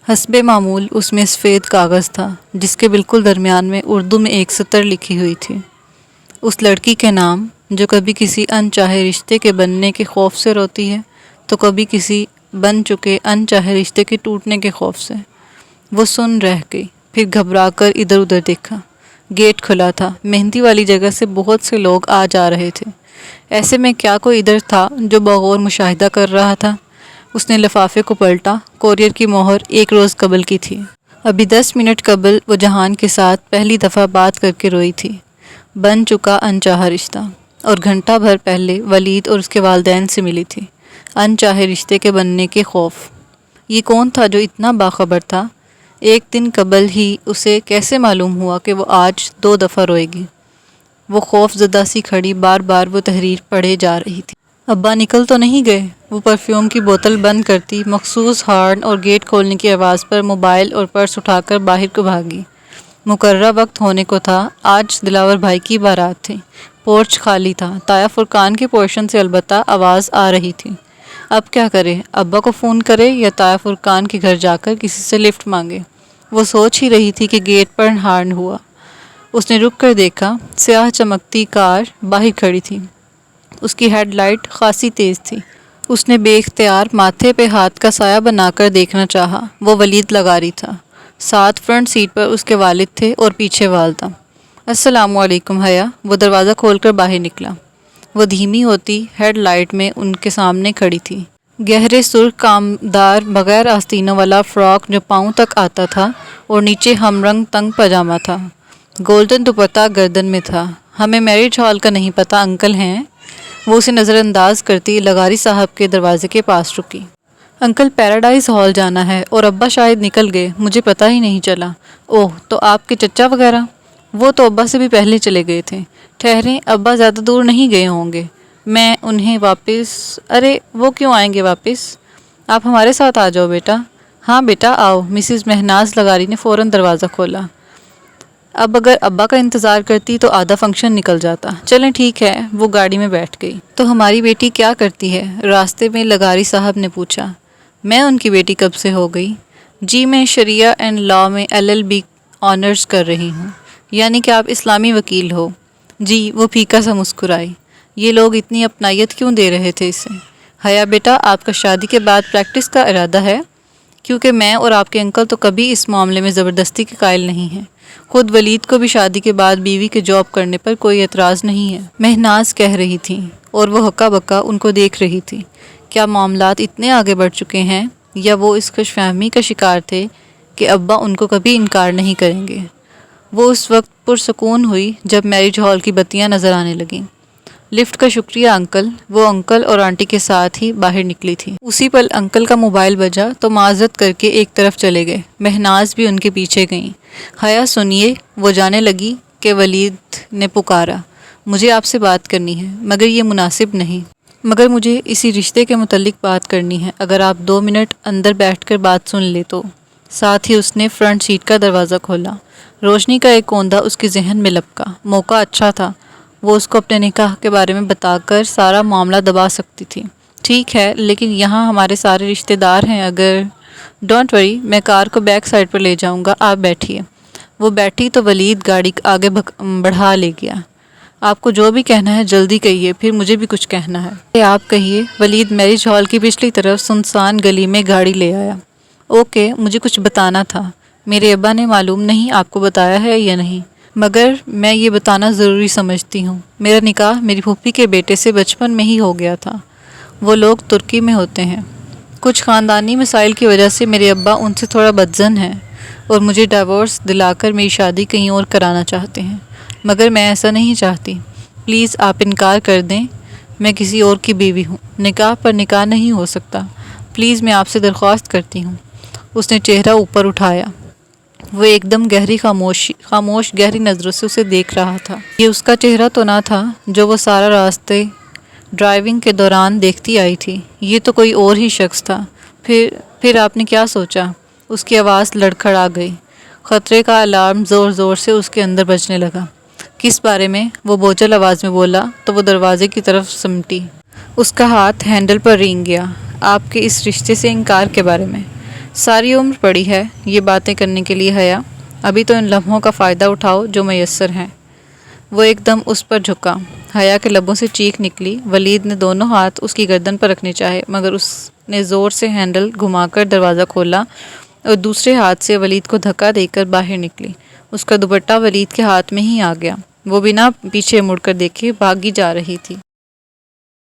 حسب معمول اس میں سفید کاغذ تھا جس کے بالکل درمیان میں اردو میں ایک سطر لکھی ہوئی تھی، اس لڑکی کے نام جو کبھی کسی انچاہے رشتے کے بننے کے خوف سے روتی ہے تو کبھی کسی بن چکے انچاہے رشتے کے ٹوٹنے کے خوف سے۔ وہ سن رہ گئی، پھر گھبرا کر ادھر ادھر دیکھا۔ گیٹ کھلا تھا، مہندی والی جگہ سے بہت سے لوگ آ جا رہے تھے۔ ایسے میں کیا کوئی ادھر تھا جو بغور مشاہدہ کر رہا تھا؟ اس نے لفافے کو پلٹا، کورئر کی مہر 1 روز قبل کی تھی۔ ابھی 10 منٹ قبل وہ جہان کے ساتھ پہلی دفعہ بات کر کے روئی تھی، بن چکا انچاہا رشتہ، اور گھنٹہ بھر پہلے ولید اور اس کے والدین سے ملی تھی، انچاہے رشتے کے بننے کے خوف۔ یہ کون تھا جو اتنا باخبر تھا؟ 1 دن قبل ہی اسے کیسے معلوم ہوا کہ وہ آج 2 دفعہ روئے گی؟ وہ خوف زدہ سی کھڑی بار بار وہ تحریر پڑھے جا رہی تھی۔ ابا نکل تو نہیں گئے؟ وہ پرفیوم کی بوتل بند کرتی، مخصوص ہارن اور گیٹ کھولنے کی آواز پر موبائل اور پرس اٹھا کر باہر کو بھاگی۔ مقررہ وقت ہونے کو تھا، آج دلاور بھائی کی بارات تھی، پورچ خالی تھا، تایا فرقان کے پورشن سے البتہ آواز آ رہی تھی۔ اب کیا کرے؟ ابا کو فون کرے یا تایا فرقان کے گھر جا کر کسی سے لفٹ مانگے؟ وہ سوچ ہی رہی تھی کہ گیٹ پر ہارن ہوا۔ اس نے رک کر دیکھا، سیاہ چمکتی کار باہر کھڑی تھی، اس کی ہیڈ لائٹ خاصی تیز تھی۔ اس نے بے اختیار ماتھے پہ ہاتھ کا سایہ بنا کر دیکھنا چاہا، وہ ولید لغاری تھا، ساتھ فرنٹ سیٹ پر اس کے والد تھے اور پیچھے والدہ۔ السلام علیکم حیا۔ وہ دروازہ کھول کر باہر نکلا۔ وہ دھیمی ہوتی ہیڈ لائٹ میں ان کے سامنے کھڑی تھی، گہرے سرخ کامدار بغیر آستینوں والا فراک جو پاؤں تک آتا تھا اور نیچے ہم رنگ تنگ پاجامہ تھا، گولڈن دوپٹہ گردن میں تھا۔ ہمیں میرج ہال کا نہیں پتہ انکل ہیں؟ وہ اسے نظر انداز کرتی لغاری صاحب کے دروازے کے پاس رکی۔ انکل پیراڈائز ہال جانا ہے اور ابا شاید نکل گئے، مجھے پتہ ہی نہیں چلا۔ اوہ، تو آپ کے چچا وغیرہ؟ وہ تو ابا سے بھی پہلے چلے گئے تھے۔ ٹھہریں، ابا زیادہ دور نہیں گئے ہوں گے، میں انہیں واپس… ارے وہ کیوں آئیں گے واپس؟ آپ ہمارے ساتھ آ جاؤ بیٹا۔ ہاں بیٹا آؤ۔ مسز مہناز لغاری نے فوراً دروازہ کھولا۔ اب اگر ابا کا انتظار کرتی تو آدھا فنکشن نکل جاتا۔ چلیں ٹھیک ہے، وہ گاڑی میں بیٹھ گئی۔ تو ہماری بیٹی کیا کرتی ہے؟ راستے میں لغاری صاحب نے پوچھا۔ میں ان کی بیٹی کب سے ہو گئی؟ جی میں شریعہ اینڈ لاء میں LLB آنرز کر رہی ہوں۔ یعنی کہ آپ اسلامی وکیل ہو؟ جی، وہ پھیکا سا مسکرائی۔ یہ لوگ اتنی اپنائیت کیوں دے رہے تھے اسے؟ حیا بیٹا، آپ کا شادی کے بعد پریکٹس کا ارادہ ہے؟ کیونکہ میں اور آپ کے انکل تو کبھی اس معاملے میں زبردستی کے قائل نہیں ہیں۔ خود ولید کو بھی شادی کے بعد بیوی کے جاب کرنے پر کوئی اعتراض نہیں ہے، مہناز کہہ رہی تھی، اور وہ ہکا بکا ان کو دیکھ رہی تھی۔ کیا معاملات اتنے آگے بڑھ چکے ہیں، یا وہ اس خوش فہمی کا شکار تھے کہ ابا ان کو کبھی انکار نہیں کریں گے؟ وہ اس وقت پرسکون ہوئی جب میرج ہال کی بتیاں نظر آنے لگیں۔ لفٹ کا شکریہ انکل۔ وہ انکل اور آنٹی کے ساتھ ہی باہر نکلی تھی۔ اسی پل انکل کا موبائل بجا تو معذرت کر کے ایک طرف چلے گئے، مہناز بھی ان کے پیچھے گئیں۔ حیا سنیے، وہ جانے لگی کہ ولید نے پکارا، مجھے آپ سے بات کرنی ہے، مگر یہ مناسب نہیں۔ مگر مجھے اسی رشتے کے متعلق بات کرنی ہے، اگر آپ 2 منٹ اندر بیٹھ کر بات سن لے تو۔ ساتھ ہی اس نے فرنٹ سیٹ کا دروازہ کھولا۔ روشنی کا ایک کوندہ اس کے ذہن میں لپکا۔ موقع اچھا تھا، وہ اس کو اپنے نکاح کے بارے میں بتا کر سارا معاملہ دبا سکتی تھی۔ ٹھیک ہے، لیکن یہاں ہمارے سارے رشتہ دار ہیں، اگر… ڈونٹ وری، میں کار کو بیک سائڈ پر لے جاؤں گا، آپ بیٹھیے۔ وہ بیٹھی تو ولید گاڑی آگے بڑھا لے گیا۔ آپ کو جو بھی کہنا ہے جلدی کہیے، پھر مجھے بھی کچھ کہنا ہے۔ آپ کہیے۔ ولید میرج ہال کی پچھلی طرف سنسان گلی میں گاڑی لے آیا۔ اوکے، مجھے کچھ بتانا تھا۔ میرے ابا نے معلوم نہیں آپ کو بتایا ہے یا نہیں، مگر میں یہ بتانا ضروری سمجھتی ہوں۔ میرا نکاح میری پھوپھی کے بیٹے سے بچپن میں ہی ہو گیا تھا۔ وہ لوگ ترکی میں ہوتے ہیں۔ کچھ خاندانی مسائل کی وجہ سے میرے ابا ان سے تھوڑا بدظن ہیں اور مجھے ڈائیورس دلا کر میری شادی کہیں اور کرانا چاہتے ہیں، مگر میں ایسا نہیں چاہتی۔ پلیز آپ انکار کر دیں، میں کسی اور کی بیوی ہوں، نکاح پر نکاح نہیں ہو سکتا۔ پلیز میں آپ سے درخواست کرتی ہوں۔ اس نے چہرہ اوپر اٹھایا۔ وہ ایک دم خاموش گہری نظروں سے اسے دیکھ رہا تھا۔ یہ اس کا چہرہ تو نہ تھا جو وہ سارا راستے ڈرائیونگ کے دوران دیکھتی آئی تھی، یہ تو کوئی اور ہی شخص تھا۔ پھر آپ نے کیا سوچا؟ اس کی آواز لڑکھڑا گئی۔ خطرے کا الارم زور زور سے اس کے اندر بجنے لگا۔ کس بارے میں؟ وہ بوجھل آواز میں بولا تو وہ دروازے کی طرف سمٹی۔ اس کا ہاتھ ہینڈل پر رینگ گیا۔ آپ کے اس رشتے سے انکار کے بارے میں۔ ساری عمر پڑی ہے یہ باتیں کرنے کے لیے حیا، ابھی تو ان لمحوں کا فائدہ اٹھاؤ جو میسر ہیں۔ وہ ایک دم اس پر جھکا۔ حیا کے لبوں سے چیخ نکلی۔ ولید نے دونوں ہاتھ اس کی گردن پر رکھنے چاہے، مگر اس نے زور سے ہینڈل گھما کر دروازہ کھولا اور دوسرے ہاتھ سے ولید کو دھکا دے کر باہر نکلی۔ اس کا دوپٹہ ولید کے ہاتھ میں ہی آ گیا۔ وہ بنا پیچھے مڑ کر دیکھے بھاگی جا رہی تھی۔